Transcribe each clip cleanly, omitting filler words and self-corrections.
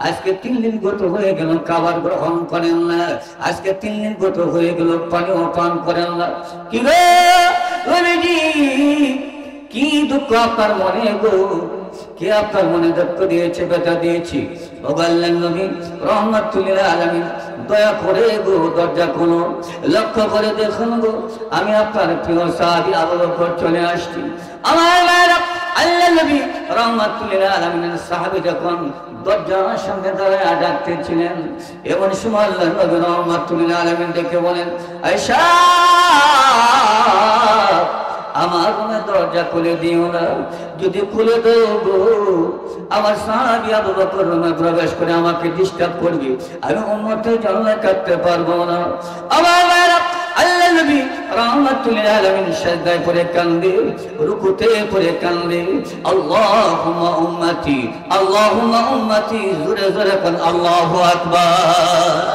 আজকে 3 দিন গত হয়ে গেল, খাবার গ্রহণ করেন না। আজকে 3 দিন গত হয়ে গেল, পানিও পান করেন না। কি গো নবীজি, কি দুঃখ আপনার মনে গো? কে আপনার মনে দুঃখ দিয়েছে, ব্যথা দিয়েছি? আল্লাহর নবী রাহমাতুল লিল আলামিন, দয়া করে গো দরজা খোলো, লক্ষ্য করে দেখুন গো, আমি আপনার প্রিয় সাহাবী আবু বকর চলে আসছি। আমার ভাইরা, আল্লাহর নবী রাহমাতুল লিল আলামিনের সাহাবী যখন দরজার সামনে দাঁড়ায় ডাকতেছিলেন, এমন সময় আল্লাহর নবী রাহমাতুল লিল আলামিন ডেকে বলেন, আয়েশা, আমার রুমে দরজা খুলে দিও না। যদি খুলে দাও গো, আমার সাহাবী আবু বকর রুমে প্রবেশ করে আমাকে ডিস্টার্ব করবে, আমি উম্মতের জন্য কাটতে পারবো না। আমার ভাইরা, আল্লাহর নবী রাহমাতুল লিল আলামিন সিজদায় পড়ে কান্দে, রুকুতে পড়ে কান্দে, আল্লাহুম্মা উম্মতি, আল্লাহুম্মা উম্মতি, জোরে জোরে কোন আল্লাহু আকবার।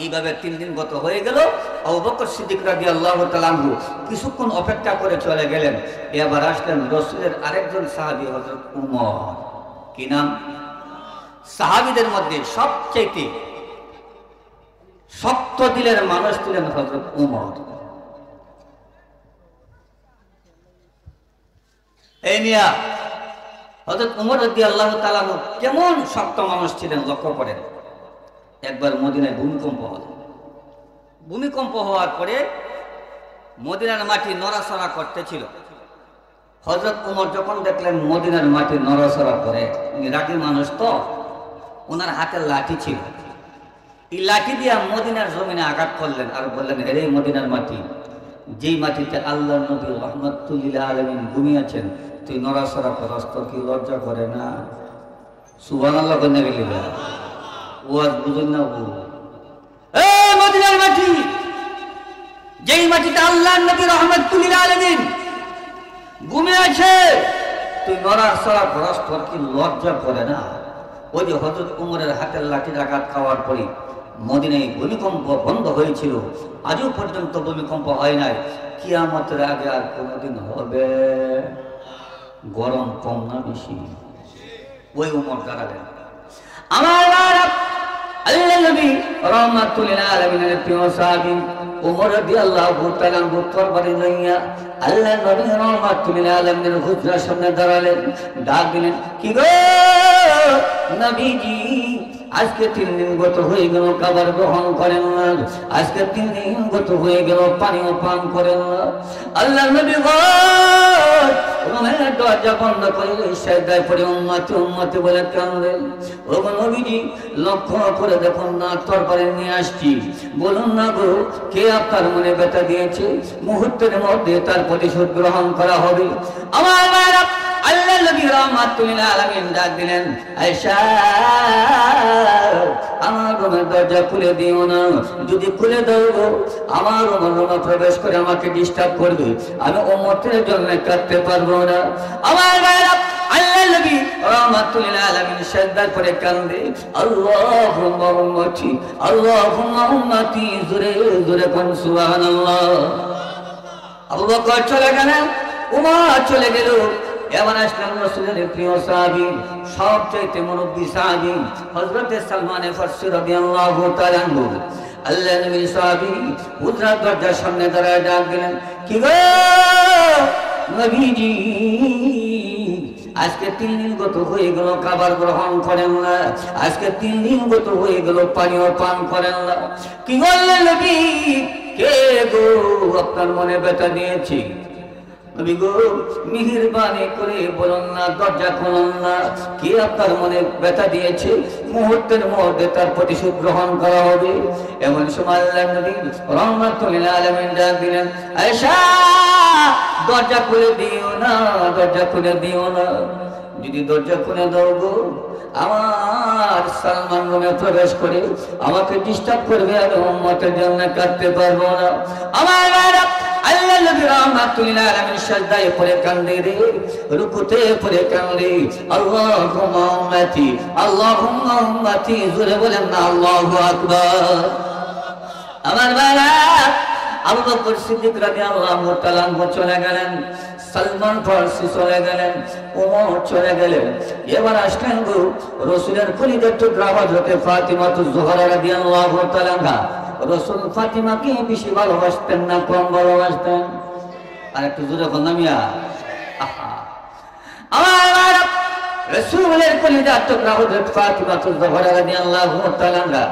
এইভাবে 3 দিন গত হয়ে গেল। আবু বকর সিদ্দিক রাদিয়াল্লাহু তাআলা আনহু কিছুক্ষণ অপেক্ষা করে চলে গেলেন। এবার আসলেন রাসূলের আরেকজন সাহাবী হযরত উমর। কি নাম? সাহাবীদের মধ্যে সবচেয়ে শক্ত দিলের মানুষ ছিলেন হযরত উমর। এই মিয়া, হযরত উমর রাদিয়াল্লাহু তাআলা আনহু কেমন শক্ত মানুষ ছিলেন লক্ষ্য করেন। একবার মদিনায় ভূমিকম্প হল। ভূমিকম্প হওয়ার পরে মদিনার মাটি নড়াচড়া করতেছিল। হযরত উমর যখন দেখলেন মদিনার মাটি নড়াচড়া করে, উনি রাগী মানুষ তো, ওনার হাতে লাঠি ছিল। এই লাঠি দিয়ে মদিনার জমিনে আঘাত করলেন আর বললেন, হে মদিনার মাটি, যেই মাটিতে আল্লাহর নবী রাহমাতুল লিল আলামিন ঘুমিয়েছেন, তুই নড়াচড়া করস, তোর কি লজ্জা করে না? সুবহানাল্লাহ বলে গেলি না? ওয়াজ বুঝুন না বল। এই মদিনার মাটি, যেই মাটিতে আল্লাহর নবী রাহমাতুল লিল আলামিন ঘুমিয়ে আছে, তুই নড়াচড়া করস, তোর কি লজ্জা করে না? ওই যে হযরত উমরের হাতের লাঠির আঘাত খাওয়ার পরে মদিনায় ভূমিকম্প বন্ধ হয়েছিল, আজও পর্যন্ত ভূমিকম্প হয় নাই। কিয়ামতের আগে আর কোনদিন হবে? গরম কম না বেশি? ওই উমর দাঁড়ালেন। আমার আল্লাহর নবী রাহমাতুল লিল আলামিনের প্রিয় সাহাবী উমর রাদিয়াল্লাহু তাআলা আনহু তরবারি লইয়া আল্লাহর নবী রাহমাতুল লিল আলামিনের হুজরার সামনে দাঁড়ালেন, ডাক দিলেন, কি গো নবীজি, আজকে 3 দিন গত হয়ে গেল, খাবার গ্রহণ করেন না। আজকে 3 দিন গত হয়ে গেল, পানিও পান করেন না। আল্লাহর নবী রুমের দরজা বন্ধ করে সিজদায় পড়ে উম্মতি উম্মতি বলে কাঁদেন। ও নবীজি, লক্ষ্য করে দেখুন না, তরবারি নিয়ে আসছি, বলুন না গো, কে আপনার মনে ব্যথা দিয়েছে? মুহূর্তের মধ্যে তার প্রতিশোধ গ্রহণ করা হবে। আমার ভাইরা, আল্লাহর নবী রাহমাতুল লিল আলামিন ডাক দিলেন, আয়েশা, আমার রুমের দরজা খুলে দিও না। যদি খুলে দাও গো, আমার রুমে প্রবেশ করে আমাকে ডিস্টার্ব করবে, আমি উম্মতের জন্য কাটতে পারবো না। আমার ভাইরা, আল্লাহর নবী রাহমাতুল লিল আলামিন সিজদায় পড়ে কান্দে, আল্লাহুম্মা উম্মতি, আল্লাহুম্মা উম্মতি, জোরে জোরে কোন সুবহানাল্লাহ। আবু বকর চলে গেলেন, উমর চলে গেল। এবার আসলেন রাসূলের প্রিয় সাহাবী, সবচেয়ে মুরব্বী সাহাবী হযরত সালমান ফারসি রাদিয়াল্লাহু তাআলা আনহু। আল্লাহর নবীর সাহাবী হুজরার দরজার সামনে দাঁড়ায় ডাক দিলেন, কি গো নবীজি, আজকে 3 দিন গত হয়ে গেল, খাবার গ্রহণ করেন না। আজকে 3 দিন গত হয়ে গেল, পানিও পান করেন না। কি বললেন নবী, কে গো আপনার মনে ব্যথা দিয়েছে? নবী গো, মেহেরবানি করে বলুন না, দরজা খুলুন না, কে আপনার মনে ব্যথা দিয়েছে? মুহূর্তের মধ্যে তার প্রতিশোধ গ্রহণ করা হবে। এমন সময় আল্লাহর নবী রাহমাতুল লিল আলামিন ডাক দিলেন, আয়েশা, দরজা খুলে দিও না, দরজা খুলে দিও না। যদি দরজা খুলে দাও গো, আমার সালমান রুমে প্রবেশ করে আমাকে ডিস্টার্ব করবে, আমি উম্মতের জন্য কাটতে পারবো না। আমার ভাইরা, আল্লাহর নবী রাহমাতুল লিল আলামিন সিজদায় পড়ে কান্দে রে, রুকুতে পড়ে কান্দে, আল্লাহুম্মা উম্মতি, আল্লাহুম্মা উম্মতি, জোরে বলেন না আল্লাহু আকবার। আমার ভাইরা, আবু বকর সিদ্দিক রাদিয়াল্লাহু তাআলা আনহু চলে গেলেন, সালমান ফারসি চলে গেলেন, ওমর চলে গেলেন। এবার আসলেন গো রাসূলের কলিজার টুকরা হযরত ফাতিমা জোহরা রাদিয়াল্লাহু তাআলা আনহা। রাসূল ফাতিমাকে বেশি ভালোবাসতেন না কম ভালোবাসতেন? আর একটু জোরে বল না মিয়া। আমার রাসূলের কলিজার টুকরা হযরত ফাতিমা জোহরা রাদিয়াল্লাহু তাআলা আনহা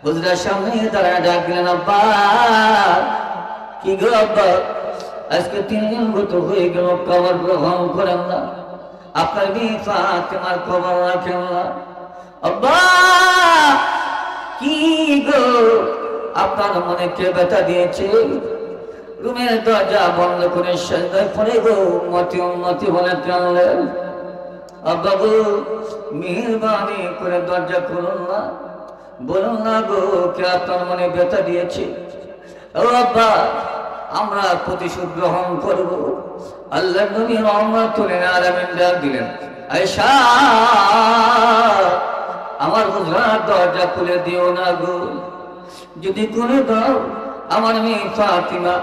হুজুরের সামনে দাঁড়ায় ডাক দিলেন, আব্বা কি গো আব্বা, আজকে 3 দিন গত হয়ে গেল, কবর গ্রহণ করেন না, আপনার মেয়ে ফাতিমার কবর রাখেন না। আব্বা কি গো, আপনার মনে কে ব্যথা দিয়েছে? রুমের দরজা বন্ধ করে সেজদায় পড়ে গো উম্মতি উম্মতি বলে কাঁদলেন। আব্বা গো মেহেরবানি করে দরজা খুলুন না, বলুন না গো কে আপনার মনে ব্যথা দিয়েছে? ও আব্বা আমরা প্রতিশোধ গ্রহণ করব। আল্লাহ নবী রাহমাতুল আলামিন ডাক দিলেন, আয়েশা আমার হুজরার দরজা খুলে দিও না গো, যদি খুলে দাও আমার মেয়ে ফাতিমা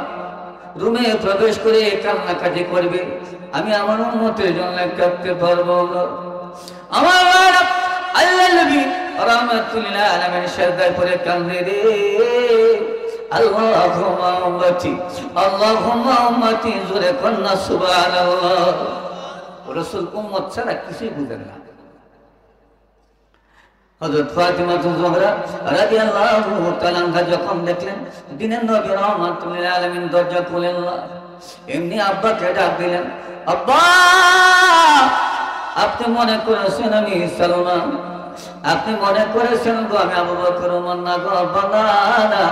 রুমে প্রবেশ করে কান্নাকাটি করবে, আমি আমার উম্মতের জন্য কাঁদতে পারবো না। আমার আল্লাহ নবী রাহমাতুল আলামিন সেজদায় পড়ে কাঁদে রে, আল্লাহুম্মা উম্মতি আল্লাহুম্মা উম্মতি, জোরে কন্না সুবহানাল্লাহ। রাসূল উম্মত ছাড়া কিছুই বুঝেন না। হযরত ফাতিমা জোহরা রাদিয়াল্লাহু তাআলা আনহা যখন দেখলেন দিনের নবী রাহমাতুল আলামিন দরজা খুলেন না, এমনি আব্বাকে ডাক দিলেন, আব্বা আপনি মনে করেছেন আমি সালমান, আপনি মনে করেছেন গো আমি আবু বকর ওমর না গো আব্বা, না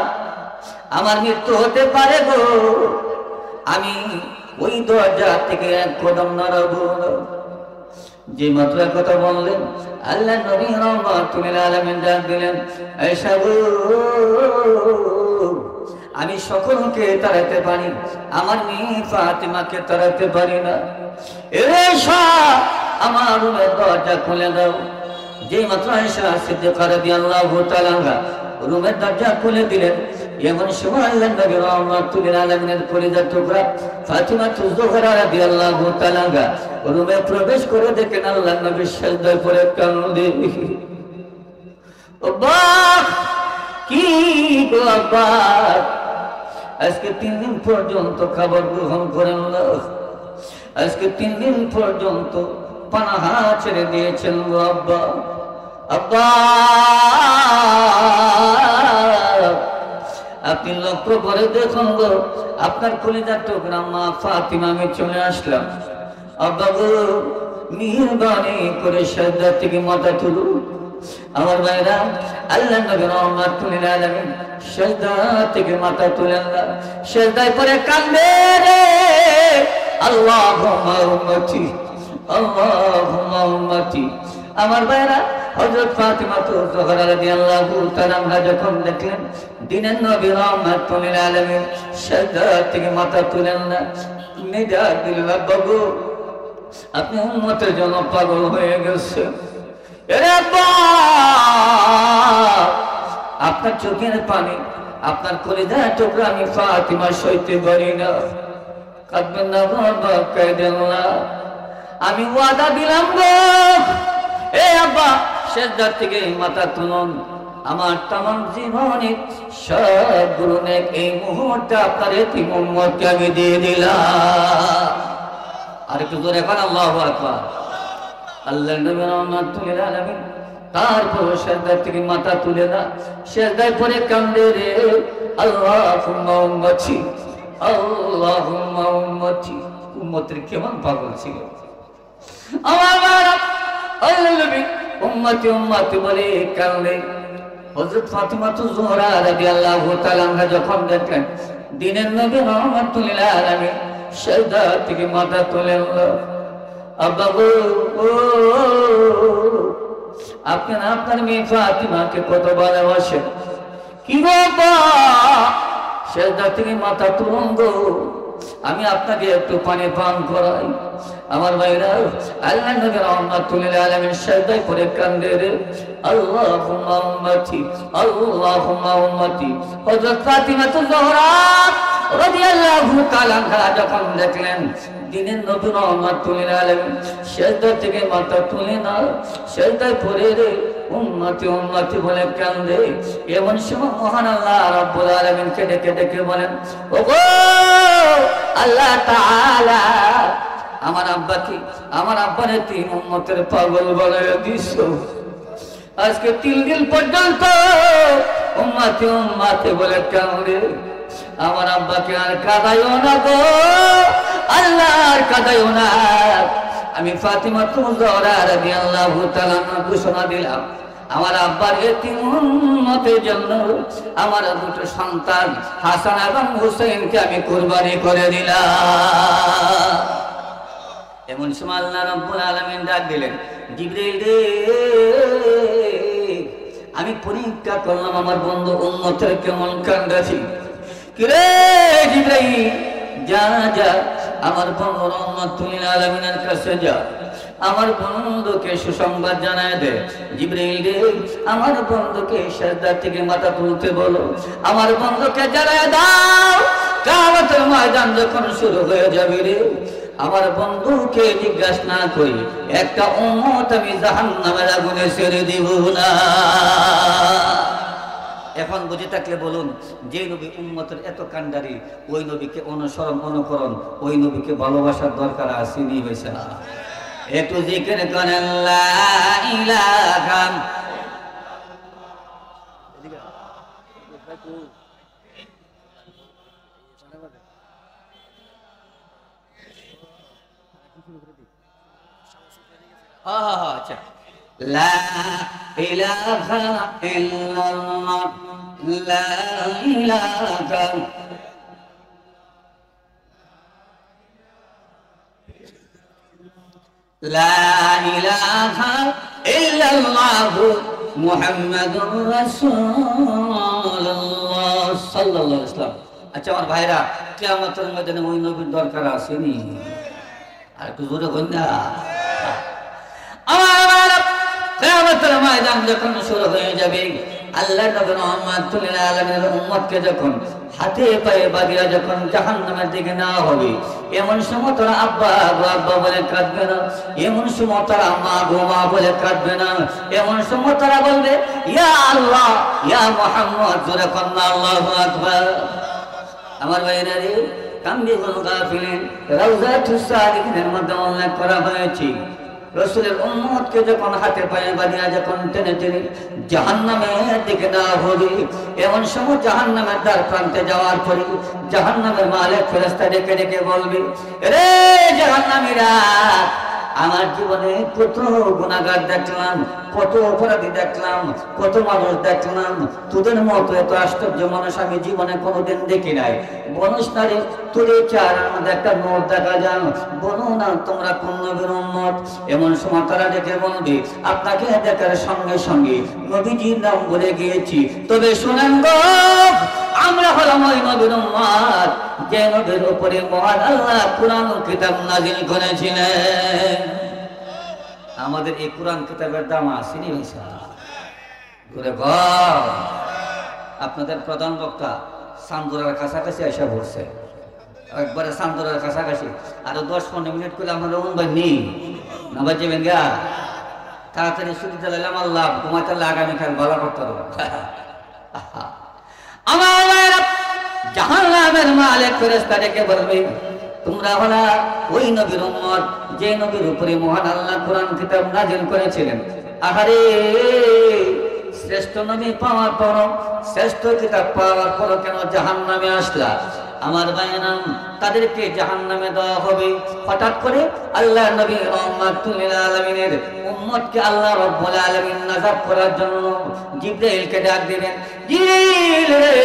আমার মৃত্যু হতে পারে গো, আমি ওই দরজা থেকে এক কদম নড়াবো না। যে মাত্র কথা বললেন আল্লাহ নবী রাহমাতুল আলামিন ডাক দিলেন, আয়েশা গো আমি সকলকে তাড়াতে পারি, আমার মেয়ে ফাতিমাকে তাড়াতে পারি না। আয়েশা আমার রুমের দরজা খুলে দাও। যে মাত্র আয়েশা সিদ্দিকা রাদিয়াল্লাহু তাআলা আনহা রুমের দরজা খুলে দিলেন, এমন সময় আল্লাহ নবী রাহমাতুল আলামিনের কলিজার টুকরা ফাতিমা জোহরা রাদিয়াল্লাহু তাআলা আনহা রুমে প্রবেশ করে দেখেন আল্লাহ নবী সেজদায় পড়ে কাঁদে। আব্বা কি গো আব্বা, আজকে 3 দিন পর্যন্ত খাবার গ্রহণ করেন না, আজকে 3 দিন পর্যন্ত পানাহা ছেড়ে দিয়েছেন গো আব্বা। আব্বা আপনি লক্ষ্য করে দেখুন গো আপনার কলিজার টুকরা মা ফাতিমা আমি চলে আসলাম। আব্বা গো মেহেরবানি করে সেজদা থেকে মাথা তুলুন। আমার ভাইরা আল্লাহ নবী রাহমাতুল আলামিন সেজদা থেকে মাথা তুলেন না, সেজদায় পড়ে কাঁদে রে, আল্লাহুম্মা উম্মতি আল্লাহুম্মা উম্মতি। আমার ভাইরা হযরত ফাতিমা জোহরা রাদিয়াল্লাহু তাআলা আনহা যখন দেখলেন দিনের নবী রাহমাতুল আলামিন সেজদা থেকে মাথা তুলেন না, নিদান দিলেন, আব্বা গো আপনি উম্মতের জন্য পাগল হয়ে গেছে। এরে আব্বা আপনার চোখের পানি আপনার কলিজার টুকরা আমি ফাতিমা সইতে পারি না, কাঁদবেন না বাবা, কাঁদেন না, আমি ওয়াদা দিলাম গো। এ আব্বা সেজদা থেকে মাথা তুলুন, আমার তামাম জীবনে সবগুলো নেক এই মুহূর্তে আপনার এতিম উম্মতকে আমি দিয়ে দিলাম। আর একটু জোরে এখন আল্লাহু আকবার। আল্লাহ নবী রাহমাতুল আলামিন তারপর সেজদা থেকে মাথা তুলে না, সেজদায় পড়ে কাঁদে রে, আল্লাহুম্মা উম্মতি আল্লাহুম্মা উম্মতি। উম্মতের কেমন পাগল ছিল আমার বাবা। আল্লাহ নবী উম্মতি উম্মতি বলে কাঁদে। হযরত ফাতিমা জোহরা রাদিয়াল্লাহু তাআলা আনহা যখন দেখলেন দিনের নবী রাহমাতুল আলামিন সেজদা থেকে মাথা তুলেন না, আব্বা গো আপনি আপনার মেয়ে ফাতিমাকে কত ভালোবাসেন, কি গো আব্বা সেজদা থেকে মাথা তুলুন গো, আমি আপনাকে একটু পানি পান করাই। আমার ভাইরা, আল্লাহ নবী রাহমাতুল লিল আলামিন সাজদায় পড়ে কান্দে রে, আল্লাহুম্মা উম্মতি আল্লাহুম্মা উম্মতি। হযরত ফাতিমা জোহরা রাদিয়াল্লাহু তাআলা আনহা যখন দেখলেন দিনের নবী রাহমাতুল লিল আলামিন সাজদা থেকে মাথা তুলে না সাজদায় পড়ে রে উম্মতি উম্মতি বলে কান্দে, এমন সময় মহান আল্লাহ রাব্বুল আলামিনকে ডেকে ডেকে বলেন, ওগো আল্লাহ তাআলা, আমার আব্বাকে আমার আব্বারে 3 উম্মতের পাগল বানায়া দিছো। আজকে 3 দিন পর্যন্ত উম্মতি উম্মতি বলে কান্দে। আমার আব্বাকে আর কাঁদাইও না গো আল্লাহ, আর কাঁদাইও না। আমি ফাতিমা জোহরা রাদিয়াল্লাহু তাআলা ঘোষণা দিলাম, আমার আব্বার এতিম উম্মতের জন্য আমার 2 সন্তান হাসান এবং হুসাইনকে আমি কুরবানি করে দিলাম। এমন সময় আল্লাহ রাব্বুল আলামিন ডাক দিলেন, জিবরাইল রে, আমি পরীক্ষা করলাম আমার বন্ধু উম্মতের কেমন কান্দাছি। কিরে জিবরাইল, যা যা আমার বন্ধু রাহমাতুল লিল আলামিনের কাছে যা, আমার বন্ধুকে সুসংবাদ জানায় দে। জিবরাইল রে, আমার বন্ধুকে সাজদা থেকে মাথা তুলতে বলো, আমার বন্ধুকে জানায় দাও কিয়ামতের ময়দান যখন শুরু হয়ে যাবে রে, আমার বন্ধুকে জিজ্ঞাসা না করি একটা উম্মত আমি জাহান্নামের আগুনে ছেড়ে দিব না। এখন বুঝে থাকলে বলুন, যে নবী উম্মতের এত কান্ডারি, ওই নবীকে অনুসরণ অনুকরণ, ওই নবীকে ভালোবাসার দরকার আসেনি, হয়েছে না? একটু জিকির করেন লা ইলাহা আচ্ছা, লা ইলাহা ইল্লাল্লাহ, লা ইলাহা লা ইলাহা ইল্লাল্লাহু মুহাম্মাদুর রাসূলুল্লাহ সাল্লাল্লাহু আলাইহি ওয়াসাল্লাম। আচ্ছা আমার ভাইরা, কিয়ামতের ময়দানে ওই নবীর দরকার আসেনি? আর একটু জোরে বলুন না। আমার কিয়ামতের ময়দান যখন শুরু হয়ে যাবে, আল্লাহ নবী রাহমাতুল লিল আলামিনের উম্মতকে যখন হাতে পায়ে বাঁধিয়া যখন জাহান্নামের দিকে নেওয়া হবে, এমন সময় তারা আব্বা গো আব্বা বলে কাঁদবে না, এমন সময় তারা মা গো মা বলে কাঁদবে না, এমন সময় তারা বলবে ইয়া আল্লাহ ইয়া মুহাম্মদ, জোরে কন্না আল্লাহু আকবার। আমার ভাইরা রে, তানবীহুল গাফিলিন রাউযাতুস সালিকিনের মধ্যে উল্লেখ করা হয়েছে, রাসূলের উম্মতকে যখন হাতে পায়ে বাঁধিয়া যখন টেনে টেনে জাহান্নামের দিকে নেওয়া হবে, এমন সময় জাহান্নামের দ্বার প্রান্তে যাওয়ার পরে জাহান্নামের মালিক ফেরেশতা ডেকে ডেকে বলবে, রে জাহান্নামীরা, আমার জীবনে কত গুনাহগার দেখলাম, কত অপরাধী দেখলাম, কত মানুষ দেখলাম, তোদের মতো এত আশ্চর্য মানুষ আমি জীবনে কোনোদিন দেখি নাই। বনুস না রে, তোদের চেহারার মধ্যে একটা নূর দেখা যায়, বলো না তোমরা কোন নবীর উম্মত? এমন সময় তারা ডেকে বলবে, আপনাকে দেখার সঙ্গে সঙ্গে নবীজির নাম বলে গিয়েছি, তবে শোনেন গো, আমরা হলাম ওই নবীর উম্মত যে নবীর উপরে মহান আল্লাহ কুরআন কিতাব নাযিল করেছিলেন। আমাদের এই কুরআন কিতাবের দাম আসেনি ভাইসা? ঘুরে ঘর আপনাদের প্রধান বক্তা সান্দুরার কাছাকাছি এসে পড়ছে, একবারে সান্দুরার কাছাকাছি, আরো 10-15 মিনিট করলে আপনারা উনবাই নেই না বাজবেন গা, তাড়াতাড়ি ছুটি দিলাম আল্লাহ ঘুমাতে আগামীকাল ভালো করতে হবে। আমার জাহান্নামের মালিক ফেরেশতা ডেকে বলবে, তোমরা হলা ওই নবীর উম্মত যে নবীর উপরে মহান আল্লাহ কুরআন কিতাব নাযিল করেছিলেন। আহারে, শ্রেষ্ঠ নবী পাওয়ার পর, শ্রেষ্ঠ কিতাব পাওয়ার পর কেন জাহান্নামে আসলা? আমার ভাইয়েরা, তাদেরকে জাহান্নামে দেওয়া হবে। হঠাৎ করে আল্লাহ নবী রাহমাতুল লিল আলামিনের উম্মতকে আল্লাহ রাব্বুল আলামিন নাজাত করার জন্য জিবরাইলকে ডাক দিবেন, জিবরাইল রে,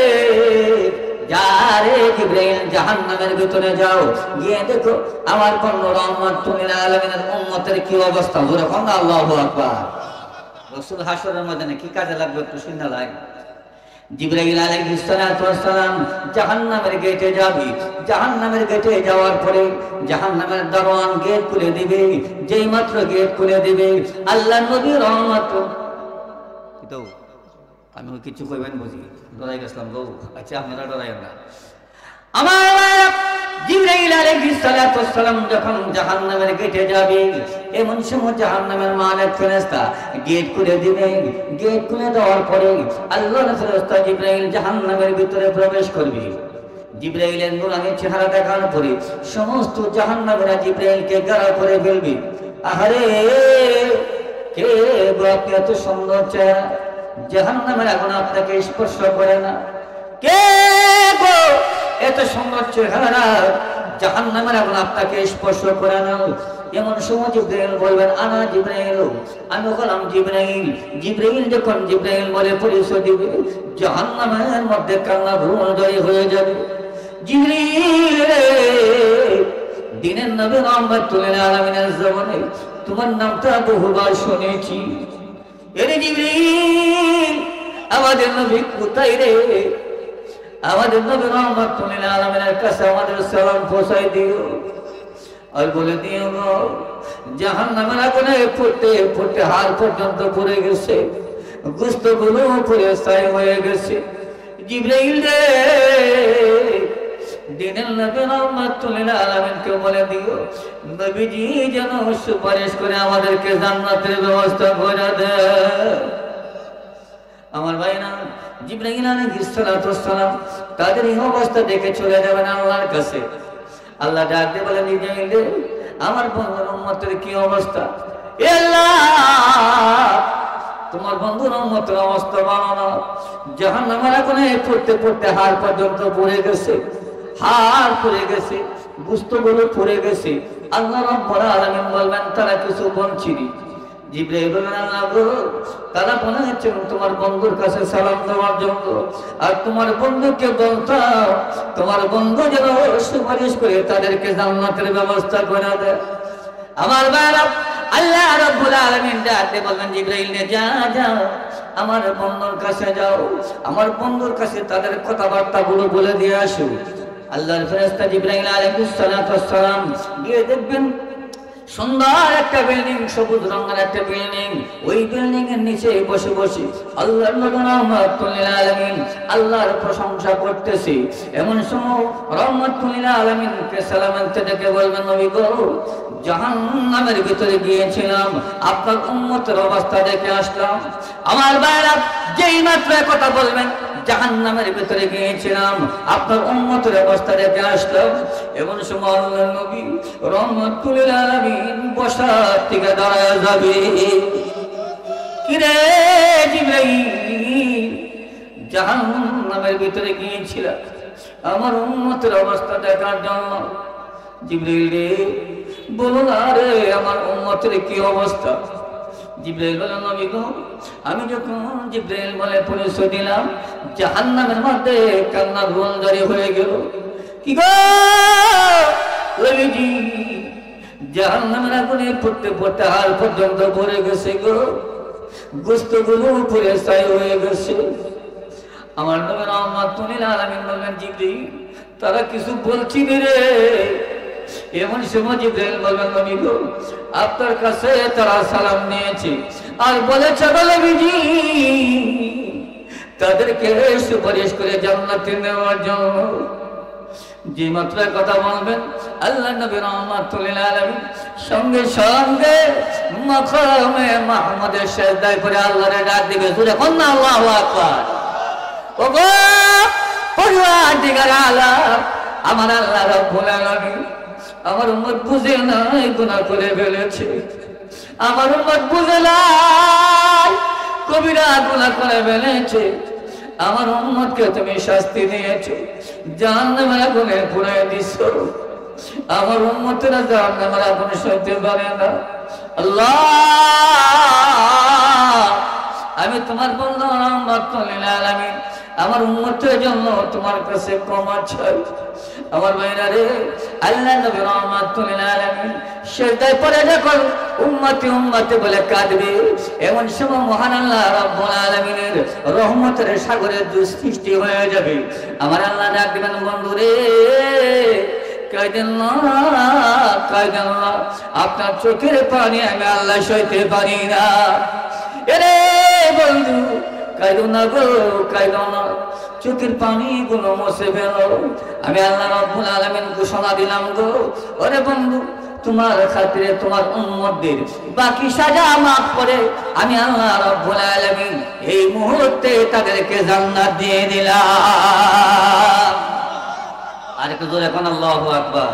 যা রে জিবরাইল, জাহান্নামের ভিতরে যাও, গিয়ে দেখো আমার কোন রাহমাতুল লিল আলামিনের উম্মতের কি অবস্থা। জোরে কোন আল্লাহু আকবার। রাসূল হাসরের ময়দানে কি কাজে লাগবে একটু শুনে লাগে। জিবরাইল আলাইহিস সালাতু ওয়াস সালাম জাহান্নামের গেটে যাবে। জাহান্নামের গেটে যাওয়ার পরে জাহান্নামের দারোয়ান গেট খুলে দিবে। যেই মাত্র গেট খুলে দিবে, আল্লাহর নবী রহমত তো আমি কিছু কইবেন বুঝি ডরাই গেছিলাম গো। আচ্ছা আপনারা ডরাইবেন না। আমার জিবরাইল আলাইহিস সালাতু ওয়াস সালাম যখন জাহান্নামের গেটে যাবে, এমন সময় জাহান্নামের মালিক ফেরেশতা গেট খুলে দিবে। গেট খুলে দেওয়ার পরে আল্লাহর ফেরেশতা জিবরাইল জাহান্নামের ভিতরে প্রবেশ করবে। জিবরাইলের নূরানি চেহারা দেখার পরে সমস্ত জাহান্নামীরা জিবরাইলকে গাড়া করে ফেলবে। আহারে কে গো, আপনি এত সুন্দর চেহারা, জাহান্নামের আগুন আপনাকে স্পর্শ করে না? কে গো, এত সুন্দর চেহারা, জাহান্নামের আগুন আপনাকে স্পর্শ করে না? এমন সময় জিবরাইল বলবেন, আনা জিবরাইল, আমি হলাম জিবরাইল। জিবরাইল যখন জিবরাইল বলে পরিচয় দিবে, জাহান্নামের মধ্যে কান্না ভ্রমণ জয় হয়ে যাবে। জিবরাইল, দিনের নবী রাহমাতুল লিল আলামিনের জীবনে তোমার নামটা বহুবার শুনেছি। এরে জিবরাইল, আমাদের নবী কোথায় রে? আমাদের নবী রাহমাতুল লিল আলামিনের কাছে আমাদের সালাম পৌঁছাই দিও। আর বলে দিও গো, জাহান্নামের আগুনে ফুটতে ফুটতে হাড় পর্যন্ত পড়ে গেছে, গোশতগুলো পুড়ে ছাই হয়ে গেছে। জিবরাইল রে, দিনের নবী রাহমাতুল লিল আলামিনকে বলে দিও, নবীজি যেন সুপারিশ করে আমাদেরকে জান্নাতের ব্যবস্থা করে দেয়। আমার ভাইরা, জিবরাইল আলাইহিস সালাতু ওয়াস সালাম তাদের এই অবস্থা দেখে চলে যাবেন আল্লাহর কাছে। আল্লাহ ডাক দিয়ে বলেন, জিবরাইল রে, আমার বন্ধুর উম্মতের কি অবস্থা? এ আল্লাহ, তোমার বন্ধুর উম্মতের অবস্থা ভালো না। জাহান্নামের আগুনে পড়তে পড়তে হাড় পর্যন্ত পড়ে গেছে, হাড় পড়ে গেছে, গোশতগুলো পড়ে গেছে। আল্লাহ রাব্বুল আলামিন বলবেন, তারা কিছু বঞ্চিত। জিবরাইল বলেন, আল্লাহ গো, তারা বলেছেন তোমার বন্ধুর কাছে সালাম দেওয়ার জন্য, আর তোমার বন্ধুকে বলতাম তোমার বন্ধু যেন সুপারিশ করে তাদেরকে জান্নাতের ব্যবস্থা করে দেয়। আমার ভাইরা, আল্লাহ রাব্বুল আলামিন ডাকতে বলবেন, জিবরাইল নে, যা যাও, আমার বন্ধুর কাছে যাও, আমার বন্ধুর কাছে তাদের কথাবার্তাগুলো বলে দিয়ে আসো। আল্লাহর ফেরেশতা জিবরাইল আলাইহিস সালাতু ওয়াস সালাম গিয়ে দেখবেন সুন্দর একটা বিল্ডিং, সবুজ রঙের একটা বিল্ডিং। ওই বিল্ডিং এর নিচে বসে বসে আল্লাহর নবী রাহমাতুল লিল আলামিন আল্লাহর প্রশংসা করতেছে। এমন সময় রাহমাতুল লিল আলামিনকে সালাম আনতে ডেকে বলবেন, নবী গো, জাহান্নামের ভিতরে গিয়েছিলাম, আপনার উম্মতের অবস্থা দেখে আসলাম। আমার ভাইরা, যেই মাত্র কথা বলবেন, জাহান্নামের ভিতরে গিয়েছিলাম, আপনার উম্মতের অবস্থা দেখে আসলাম। এমন সময় আল্লাহর নবী রাহমাতুল লিল আলামিন বসার থেকে দাঁড়ায় যাবে। কিরে জিবরাইল, জাহান্নামের ভিতরে গিয়েছিলাম আমার উম্মতের অবস্থা দেখার জন্য। জিবরাইল রে, বলো না রে, আমার উম্মতের কি অবস্থা? জিবরাইল বলেন, নবী গো, আমি যখন জিবরাইল বলে পরিচয় দিলাম, জাহান্নামের মধ্যে কান্না রোলদারি হয়ে গেল। কি গো নবীজি, জাহান্নামের আগুনে পড়তে পড়তে হাড় পর্যন্ত পড়ে গেছে গো, গোশতগুলো পুড়ে ছাই হয়ে গেছে। আমার নবী রাহমাতুল লিল আলামিন বললেন, জিবরাইল, তারা কিছু বলছি রে। এমন সময় জিবরাইল বললেন, নবী গো, আপনার কাছে তারা সালাম নিয়েছে আর বলেছে, নবীজি তাদেরকে সুপারিশ করে জান্নাতে নেওয়ার জন্য। যে মাত্র কথা বলবেন, আল্লাহ নবী রাহমাতুল লিল আলামিন সঙ্গে সঙ্গে মাকামে মাহমুদের সিজদায় পড়ে আল্লাহরে ডাক দিবে, জোরে কোন না, আল্লাহু আকবার। ওগো পরওয়ারদিগার আলাম, আমার আল্লাহ রাব্বুল আলামিন আমার উম্মত বুঝে নাই গুনাহ করে ফেলেছে, আমার উম্মত বুঝে নাই কবিরা গুনাহ করে ফেলেছে। আমার উম্মতকে তুমি শাস্তি দিয়েছো, জাহান্নামের আগুনে পুড়িয়ে দিছো। আমার উম্মতেরা জাহান্নামের আগুন সইতে পারে না। আল্লাহ, আমি তোমার বন্ধু রাহমাতুল লিল আলামিন আমার উম্মতের জন্য তোমার কাছে ক্ষমা চাই। আমার ভাইরা রে, আল্লাহ নবী রাহমাতুল লিল আলামিন সিজদায় পড়ে যখন উম্মতি উম্মতি বলে কাঁদবে, এমন সময় মহান আল্লাহ রাব্বুল আলামিনের রহমতের সাগরের জল সৃষ্টি হয়ে যাবে। আমার আল্লাহ ডাক দিবেন, বন্ধু রে কাঁদেন না, কাঁদেন না, আপনার চোখের পানি আমি আল্লাহ সইতে পারি না। এরে বন্ধু কাঁদো না গো, কাঁদো না, চোখের পানি গুলো মুছে ফেলো। আমি আল্লাহ রাব্বুল আলামিন ঘোষণা দিলাম গো, ওরে বন্ধু তোমার খাতিরে তোমার উম্মতদের বাকি সাজা মাফ করে আমি আল্লাহ রাব্বুল আলামিন এই মুহূর্তে তাদেরকে জান্নাত দিয়ে দিলাম। আর একটু জোরে এখন আল্লাহু আকবার।